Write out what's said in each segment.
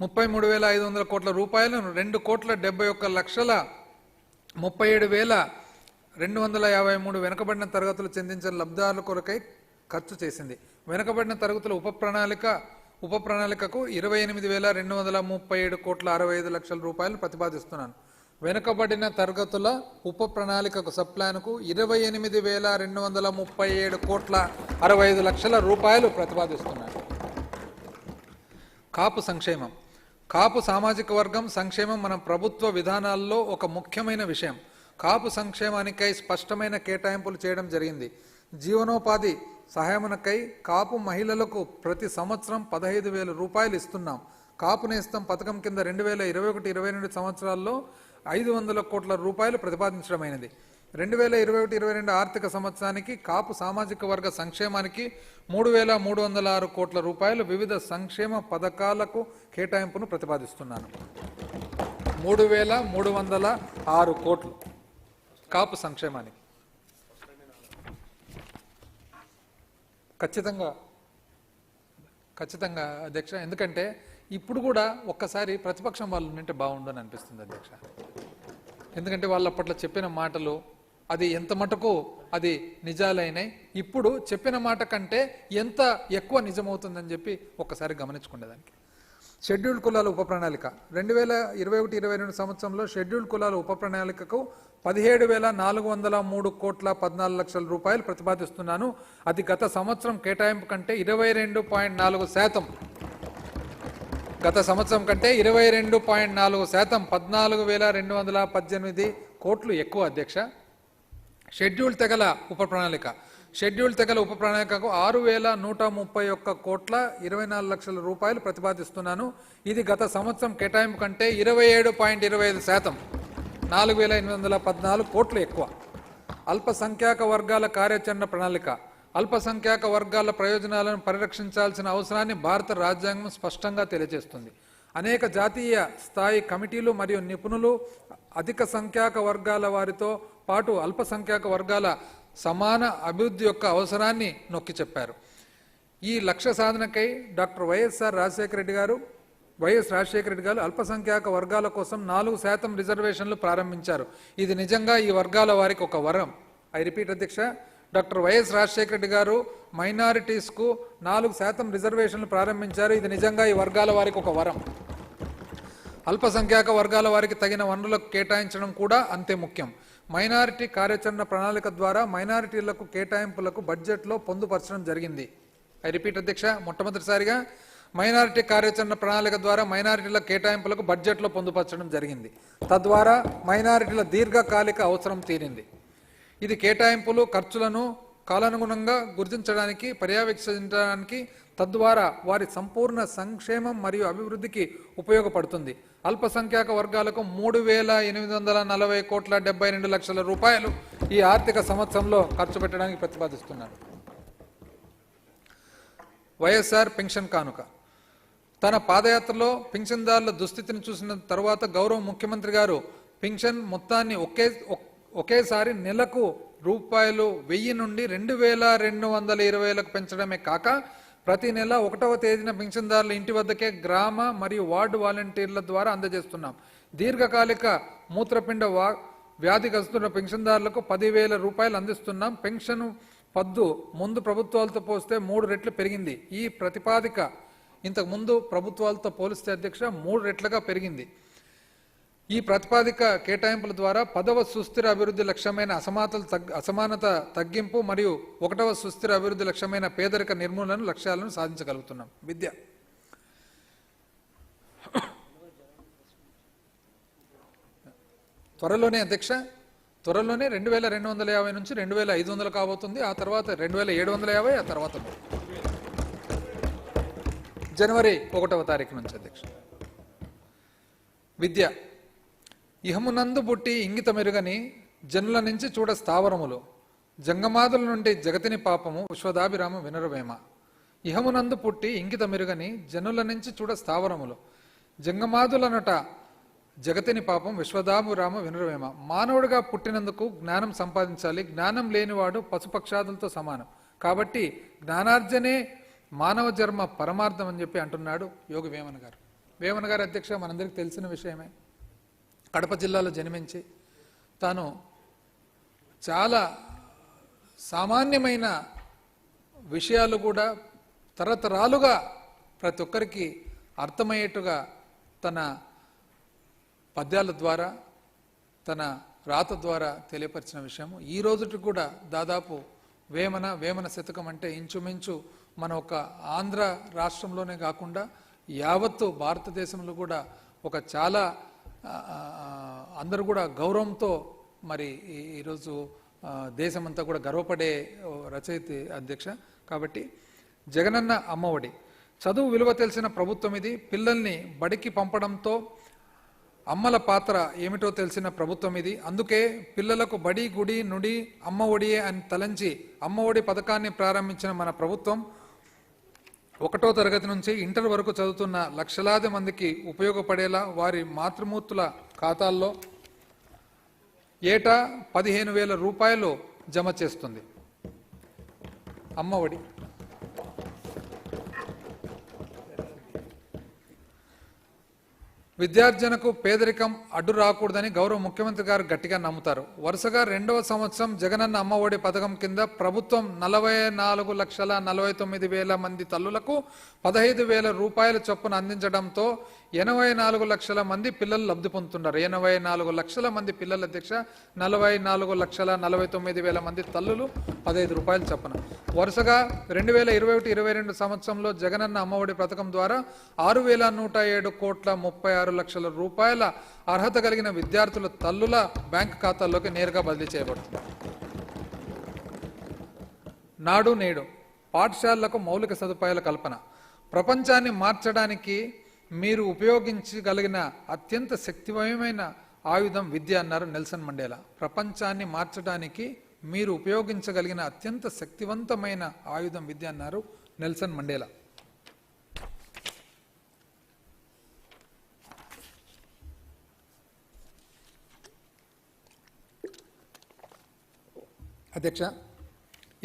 33,500 కోట్ల రూపాయలను 2,71,37,253 వెనుకబడిన తరగతులు చెందించిన లబ్ధిదారుల కొరకై ఖర్చు చేసింది. వెనుకబడిన తరగతుల ఉప ప్రణాళికకు 28,237 కోట్ల 65 లక్షల రూపాయలు ప్రతిపాదిస్తున్నాను. వెనుకబడిన తరగతుల ఉప ప్రణాళికకు సబ్-ప్లాన్కు 28,237 కోట్ల 65 లక్షల రూపాయలు ప్రతిపాదిస్తున్నాను. కాపు సంక్షేమం. కాపు సామాజిక వర్గం సంక్షేమం మన ప్రభుత్వ విధానాల్లో ఒక ముఖ్యమైన విషయం. కాపు సంక్షేమానికై స్పష్టమైన కేటాయింపులు చేయడం జరిగింది. జీవనోపాధి సహాయమునకై కాపు మహిళలకు ప్రతి సంవత్సరం 15,000 రూపాయలు ఇస్తున్నాం. కాపు నేస్తం పథకం కింద 2021-22 సంవత్సరాల్లో 500 కోట్ల రూపాయలు ప్రతిపాదించడమైనది. 2021-22 ఆర్థిక సంవత్సరానికి కాపు సామాజిక వర్గ సంక్షేమానికి 3,306 కోట్ల రూపాయలు వివిధ సంక్షేమ పథకాలకు కేటాయింపును ప్రతిపాదిస్తున్నాను. 3,306 కోట్లు కాపు సంక్షేమానికి. ఖచ్చితంగా అధ్యక్ష, ఎందుకంటే ఇప్పుడు కూడా ఒక్కసారి ప్రతిపక్షం వాళ్ళు ఉంటే బాగుండని అనిపిస్తుంది అధ్యక్ష. ఎందుకంటే వాళ్ళు అప్పట్లో చెప్పిన మాటలు అది ఎంత మటుకు అది నిజాలైనాయి, ఇప్పుడు చెప్పిన మాట కంటే ఎంత ఎక్కువ నిజమవుతుందని చెప్పి ఒక్కసారి గమనించుకునేదానికి. షెడ్యూల్డ్ కులాల ఉప ప్రణాళిక 2021-22 సంవత్సరంలో షెడ్యూల్డ్ కులాల ఉప ప్రణాళికకు 17,403 కోట్ల 14 లక్షల రూపాయలు ప్రతిపాదిస్తున్నాను. అది గత సంవత్సరం కేటాయింపు కంటే 22.4%. గత సంవత్సరం కంటే 22.4%, 14,218 కోట్లు ఎక్కువ అధ్యక్ష. షెడ్యూల్ తెగల ఉప ప్రణాళిక. షెడ్యూల్ తెగల ఉప ప్రణాళికకు 6,131 కోట్ల 24 లక్షల రూపాయలు ప్రతిపాదిస్తున్నాను. ఇది గత సంవత్సరం కేటాయింపు కంటే 27.25%, 4,814 కోట్లు ఎక్కువ. అల్పసంఖ్యాక వర్గాల కార్యాచరణ ప్రణాళిక. అల్పసంఖ్యాక వర్గాల ప్రయోజనాలను పరిరక్షించాల్సిన అవసరాన్ని భారత రాజ్యాంగం స్పష్టంగా తెలియజేస్తుంది. అనేక జాతీయ స్థాయి కమిటీలు మరియు నిపుణులు అధిక సంఖ్యాక వర్గాల వారితో పాటు అల్పసంఖ్యాక వర్గాల సమాన అభివృద్ధి యొక్క అవసరాన్ని నొక్కి చెప్పారు. ఈ లక్ష్య సాధనకై డాక్టర్ వైఎస్ రాజశేఖర రెడ్డి గారు అల్పసంఖ్యాక వర్గాల కోసం 4% రిజర్వేషన్లు ప్రారంభించారు. ఇది నిజంగా ఈ వర్గాల వారికి ఒక వరం. ఐ రిపీట్ అధ్యక్ష, డాక్టర్ వైఎస్ రాజశేఖర రెడ్డి గారు మైనారిటీస్కు 4% రిజర్వేషన్లు ప్రారంభించారు. ఇది నిజంగా ఈ వర్గాల వారికి ఒక వరం. అల్పసంఖ్యాక వర్గాల వారికి తగిన వనరులకు కేటాయించడం కూడా అంతే ముఖ్యం. మైనారిటీ కార్యాచరణ ప్రణాళిక ద్వారా మైనారిటీలకు కేటాయింపులకు బడ్జెట్లో పొందుపరచడం జరిగింది. ఐ రిపీట్ అధ్యక్ష, మొట్టమొదటిసారిగా మైనారిటీ కార్యాచరణ ప్రణాళిక ద్వారా మైనారిటీల కేటాయింపులకు బడ్జెట్లో పొందుపరచడం జరిగింది. తద్వారా మైనారిటీల దీర్ఘకాలిక అవసరం తీరింది. ఇది కేటాయింపులు ఖర్చులను కాలానుగుణంగా గుర్తించడానికి, పర్యవేక్షించడానికి, తద్వారా వారి సంపూర్ణ సంక్షేమం మరియు అభివృద్ధికి ఉపయోగపడుతుంది. అల్పసంఖ్యాక వర్గాలకు 3,840 కోట్ల 72 లక్షల రూపాయలు ఈ ఆర్థిక సంవత్సరంలో ఖర్చు పెట్టడానికి ప్రతిపాదిస్తున్నారు. వైఎస్ఆర్ పెన్షన్ కానుక. తన పాదయాత్రలో పింఛన్దారుల దుస్థితిని చూసిన తరువాత గౌరవ ముఖ్యమంత్రి గారు పింఛన్ మొత్తాన్ని ఒకేసారి నెలకు ₹1,000 నుండి 2,220లకు పెంచడమే కాక ప్రతి నెల 1వ తేదీన పింఛన్దారుల ఇంటి వద్దకే గ్రామ మరియు వార్డు వాలంటీర్ల ద్వారా అందజేస్తున్నాం. దీర్ఘకాలిక మూత్రపిండ వ్యాధిగ్రస్తున్న పింఛన్దారులకు 10,000 రూపాయలు అందిస్తున్నాం. పెన్షన్ పద్దు ముందు ప్రభుత్వాలతో పోస్తే 3 రెట్లు పెరిగింది. ఈ ప్రతిపాదిక ఇంతకు ముందు ప్రభుత్వాలతో పోలిస్తే అధ్యక్ష 3 రెట్లుగా పెరిగింది. ఈ ప్రతిపాదిక కేటాయింపుల ద్వారా 10వ సుస్థిర అభివృద్ధి లక్ష్యమైన అసమానత తగ్గింపు మరియు 1వ సుస్థిర అభివృద్ధి లక్ష్యమైన పేదరిక నిర్మూలన లక్ష్యాలను సాధించగలుగుతున్నాం. విద్య. త్వరలోనే అధ్యక్ష, 2,250 నుంచి 2,500 కాబోతుంది. ఆ తర్వాత 2,750, ఆ తర్వాత జనవరి 1వ తారీఖు నుంచి అధ్యక్ష. విద్య. ఇహమునందు పుట్టి ఇంగిత మెరుగని జనుల నుంచి చూడ స్థావరములు, జంగమాదుల నుండి జగతిని పాపము విశ్వదాభిరామ వినరవేమ. ఇహమునందు పుట్టి ఇంగిత మెరుగని జనుల నుంచి చూడ స్థావరములు, జంగమాదులనట జగతిని పాపం విశ్వదాభిరామ వినరవేమ. మానవుడిగా పుట్టినందుకు జ్ఞానం సంపాదించాలి. జ్ఞానం లేనివాడు పశుపక్షాదులతో సమానం. కాబట్టి జ్ఞానార్జనే మానవ జన్మ పరమార్థం అని చెప్పి అంటున్నాడు యోగి వేమన గారు. వేమన గారి అధ్యక్ష మనందరికీ తెలిసిన విషయమే. కడప జిల్లాలో జన్మించి తాను చాలా సామాన్యమైన విషయాలు కూడా తరతరాలుగా ప్రతి ఒక్కరికి అర్థమయ్యేట్టుగా తన పద్యాల ద్వారా తన రాత ద్వారా తెలియపరిచిన విషయము. ఈ రోజుకి కూడా దాదాపు వేమన శతకం అంటే ఇంచుమించు మన ఒక ఆంధ్ర రాష్ట్రంలోనే కాకుండా యావత్తు భారతదేశంలో కూడా ఒక చాలా అందరూ కూడా గౌరవంతో మరి ఈరోజు దేశమంతా కూడా గర్వపడే రచయిత అధ్యక్ష. కాబట్టి జగనన్న అమ్మఒడి చదువు విలువ తెలిసిన ప్రభుత్వం ఇది. పిల్లల్ని బడికి పంపడంతో అమ్మల పాత్ర ఏమిటో తెలిసిన ప్రభుత్వం ఇది. అందుకే పిల్లలకు బడి గుడి నుడి అమ్మ ఒడియే అని తలంచి అమ్మ ఒడి పథకాన్ని ప్రారంభించిన మన ప్రభుత్వం 1వ తరగతి నుంచి ఇంటర్ వరకు చదువుతున్న లక్షలాది మందికి ఉపయోగపడేలా వారి మాతృమూర్తుల ఖాతాల్లో ఏటా 15,000 రూపాయలు జమ చేస్తుంది. అమ్మ ఒడి విద్యార్జనకు పేదరికం అడ్డు రాకూడదని గౌరవ ముఖ్యమంత్రి గారు గట్టిగా నమ్ముతారు. వరుసగా 2వ సంవత్సరం జగనన్న అమ్మఒడి పథకం కింద ప్రభుత్వం 44,49,000 మంది తల్లులకు 15,000 రూపాయల చొప్పున అందించడంతో 84 లక్షల మంది పిల్లలు లబ్ధి పొందుతున్నారు. 84 లక్షల మంది పిల్లల అధ్యక్ష 44,49,000 మంది తల్లులు 15 రూపాయలు చొప్పున. వరుసగా 2021-22 సంవత్సరంలో జగనన్న అమ్మఒడి పథకం ద్వారా 6,107,36 లక్షల రూపాయల అర్హత కలిగిన విద్యార్థుల తల్లుల బ్యాంక్ ఖాతాల్లోకి నేరుగా బదిలీ చేయబడుతుంది. నాడు నేడు పాఠశాలలకు మౌలిక సదుపాయాల కల్పన ప్రపంచాన్ని మార్చడానికి మీరు ఉపయోగించగలిగిన అత్యంత శక్తివంతమైన ఆయుధం విద్య అన్నారు నెల్సన్ మండేలా. ప్రపంచాన్ని మార్చడానికి మీరు ఉపయోగించగలిగిన అత్యంత శక్తివంతమైన ఆయుధం విద్య అన్నారు నెల్సన్ మండేలా. అధ్యక్ష,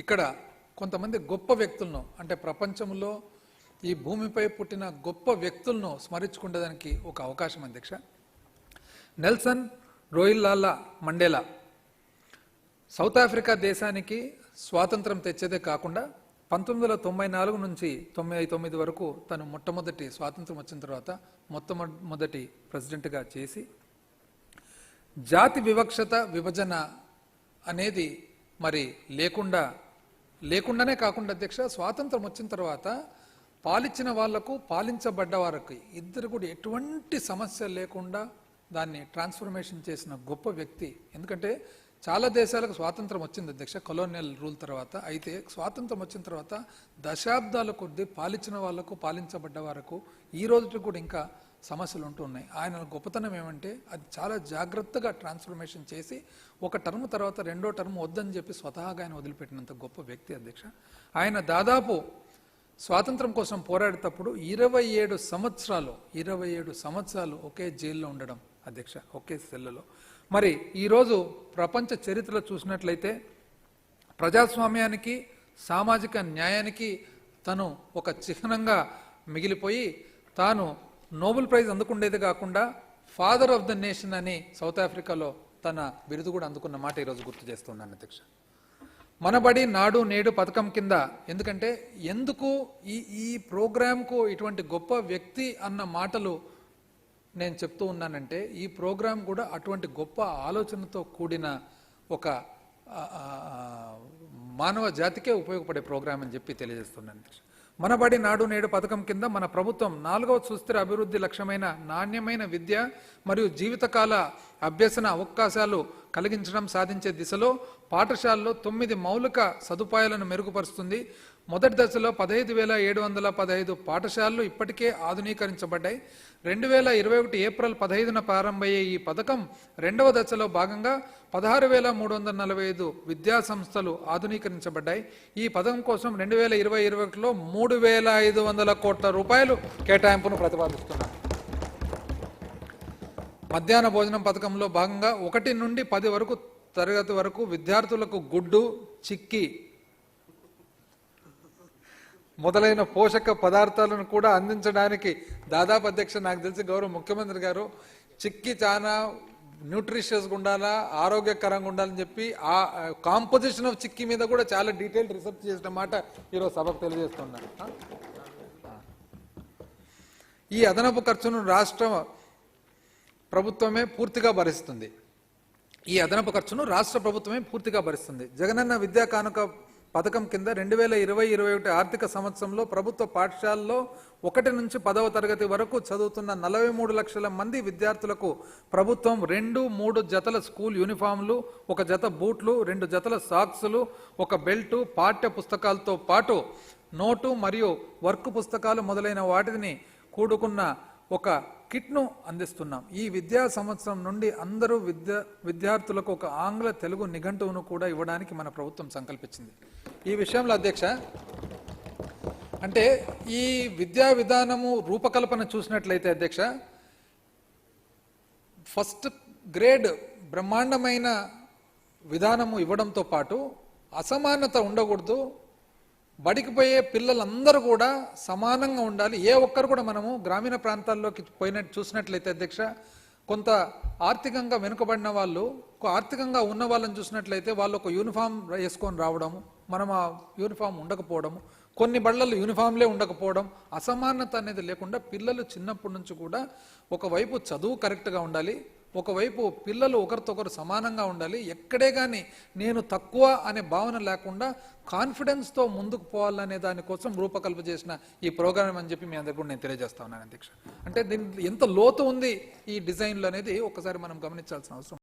ఇక్కడ కొంతమంది గొప్ప వ్యక్తులను అంటే ప్రపంచంలో ఈ భూమిపై పుట్టిన గొప్ప వ్యక్తులను స్మరించుకునేదానికి ఒక అవకాశం అధ్యక్ష. నెల్సన్ రోయిల్లాలా మండేలా సౌత్ ఆఫ్రికా దేశానికి స్వాతంత్రం తెచ్చేదే కాకుండా 1994 నుంచి 99 వరకు తను మొట్టమొదటి స్వాతంత్రం వచ్చిన తర్వాత మొట్టమొదటి ప్రెసిడెంట్గా చేసి జాతి విభజన అనేది మరి లేకుండానే కాకుండా అధ్యక్ష స్వాతంత్రం వచ్చిన తర్వాత పాలించిన వాళ్లకు పాలించబడ్డ వారికి ఇద్దరు కూడా ఎటువంటి సమస్య లేకుండా దాన్ని ట్రాన్స్ఫర్మేషన్ చేసిన గొప్ప వ్యక్తి. ఎందుకంటే చాలా దేశాలకు స్వాతంత్రం వచ్చింది అధ్యక్ష కొలోనియల్ రూల్ తర్వాత. అయితే స్వాతంత్రం వచ్చిన తర్వాత దశాబ్దాల కొద్దీ పాలించిన వాళ్లకు పాలించబడ్డ వారికి ఈ రోజు కూడా ఇంకా సమస్యలు ఉంటున్నాయి. ఆయన గొప్పతనం ఏమంటే అది చాలా జాగ్రత్తగా ట్రాన్స్ఫర్మేషన్ చేసి ఒక టర్మ్ తర్వాత 2వ టర్మ్ వద్దని చెప్పి స్వతహాగా ఆయన వదిలిపెట్టినంత గొప్ప వ్యక్తి అధ్యక్ష. ఆయన దాదాపు స్వాతంత్రం కోసం పోరాడేటప్పుడు 27 సంవత్సరాలు ఒకే జైల్లో ఉండడం అధ్యక్ష, ఒకే సెల్లలో. మరి ఈరోజు ప్రపంచ చరిత్రలో చూసినట్లయితే ప్రజాస్వామ్యానికి సామాజిక న్యాయానికి తను ఒక చిహ్నంగా మిగిలిపోయి తాను నోబెల్ ప్రైజ్ అందుకుండేది కాకుండా ఫాదర్ ఆఫ్ ద నేషన్ అని సౌత్ ఆఫ్రికాలో తన బిరుదు కూడా అందుకున్న మాట ఈరోజు గుర్తు చేస్తున్నాను అధ్యక్ష. మనబడి నాడు నేడు పథకం కింద ఎందుకు ఈ ప్రోగ్రాంకు ఇటువంటి గొప్ప వ్యక్తి అన్న మాటలు నేను చెప్తూ ఉన్నానంటే ఈ ప్రోగ్రాం కూడా అటువంటి గొప్ప ఆలోచనతో కూడిన ఒక మానవ జాతికే ఉపయోగపడే ప్రోగ్రాం అని చెప్పి తెలియజేస్తున్నాను. మనబడి నాడు నేడు పథకం కింద మన ప్రభుత్వం 4వ సుస్థిర అభివృద్ధి లక్ష్యమైన నాణ్యమైన విద్య మరియు జీవితకాల అభ్యసన అవకాశాలు కలిగించడం సాధించే దిశలో పాఠశాలలో 9 మౌలిక సదుపాయాలను మెరుగుపరుస్తుంది. మొదటి దశలో 15,715 పాఠశాలలు ఇప్పటికే ఆధునీకరించబడ్డాయి. 2021 ఏప్రిల్ 15న ప్రారంభమయ్యే ఈ పథకం 2వ దశలో భాగంగా 16,345 విద్యా సంస్థలు ఆధునీకరించబడ్డాయి. ఈ పథకం కోసం 2020-21లో 3,500 కోట్ల రూపాయలు కేటాయింపును ప్రతిపాదిస్తున్నారు. మధ్యాహ్న భోజనం పథకంలో భాగంగా 1 నుండి 10 వరకు తరగతి వరకు విద్యార్థులకు గుడ్డు చిక్కి మొదలైన పోషక పదార్థాలను కూడా అందించడానికి దాదాపు అధ్యక్ష నాకు తెలిసి గౌరవ ముఖ్యమంత్రి గారు చిక్కి చాలా న్యూట్రిషియస్గా ఉండాలా, ఆరోగ్యకరంగా ఉండాలని చెప్పి ఆ కాంపోజిషన్ ఆఫ్ చిక్కీ మీద కూడా చాలా డీటెయిల్డ్ రీసెర్చ్ చేసిన మాట ఈరోజు సభకు తెలియజేస్తున్నాను. ఈ అదనపు ఖర్చును రాష్ట్ర ప్రభుత్వమే పూర్తిగా భరిస్తుంది. జగనన్న విద్యా కానుక పథకం కింద 2020-21 ఆర్థిక సంవత్సరంలో ప్రభుత్వ పాఠశాలలో 1 నుంచి 10వ తరగతి వరకు చదువుతున్న 43 లక్షల మంది విద్యార్థులకు ప్రభుత్వం 2-3 జతల స్కూల్ యూనిఫామ్లు, 1 జత బూట్లు, 2 జతల సాక్సులు, 1 బెల్టు, పాఠ్య పుస్తకాలతో పాటు నోటు మరియు వర్క్ పుస్తకాలు మొదలైన వాటిని కూడుకున్న ఒక కిట్ను అందిస్తున్నాం. ఈ విద్యా సంవత్సరం నుండి అందరూ విద్యార్థులకు ఒక ఆంగ్ల తెలుగు నిఘంటువును కూడా ఇవ్వడానికి మన ప్రభుత్వం సంకల్పించింది. ఈ విషయంలో అధ్యక్ష అంటే ఈ విద్యా విధానము రూపకల్పన చూసినట్లయితే అధ్యక్ష ఫస్ట్ గ్రేడ్ బ్రహ్మాండమైన విధానము ఇవ్వడంతో పాటు అసమానత ఉండకూడదు. బడికి పోయే పిల్లలందరూ కూడా సమానంగా ఉండాలి. ఏ ఒక్కరు కూడా మనము గ్రామీణ ప్రాంతాల్లోకి పోయినట్టు చూసినట్లయితే అధ్యక్ష కొంత ఆర్థికంగా వెనుకబడిన వాళ్ళు, ఆర్థికంగా ఉన్న వాళ్ళని చూసినట్లయితే వాళ్ళు ఒక యూనిఫామ్ వేసుకొని రావడము, మనం ఆ యూనిఫామ్ ఉండకపోవడము, కొన్ని బళ్ళల్లో యూనిఫామ్లే ఉండకపోవడం, అసమానత అనేది లేకుండా పిల్లలు చిన్నప్పటి నుంచి కూడా ఒకవైపు చదువు కరెక్ట్గా ఉండాలి, ఒకవైపు పిల్లలు ఒకరితో ఒకరు సమానంగా ఉండాలి. ఎక్కడే కానీ నేను తక్కువ అనే భావన లేకుండా కాన్ఫిడెన్స్తో ముందుకు పోవాలనే దానికోసం రూపకల్పన చేసిన ఈ ప్రోగ్రామ్ అని చెప్పి మీ అందరికీ కూడా నేను తెలియజేస్తా ఉన్నాను అధ్యక్ష. అంటే దీని ఎంత లోతు ఉంది ఈ డిజైన్లు అనేది ఒకసారి మనం గమనించాల్సిన అవసరం.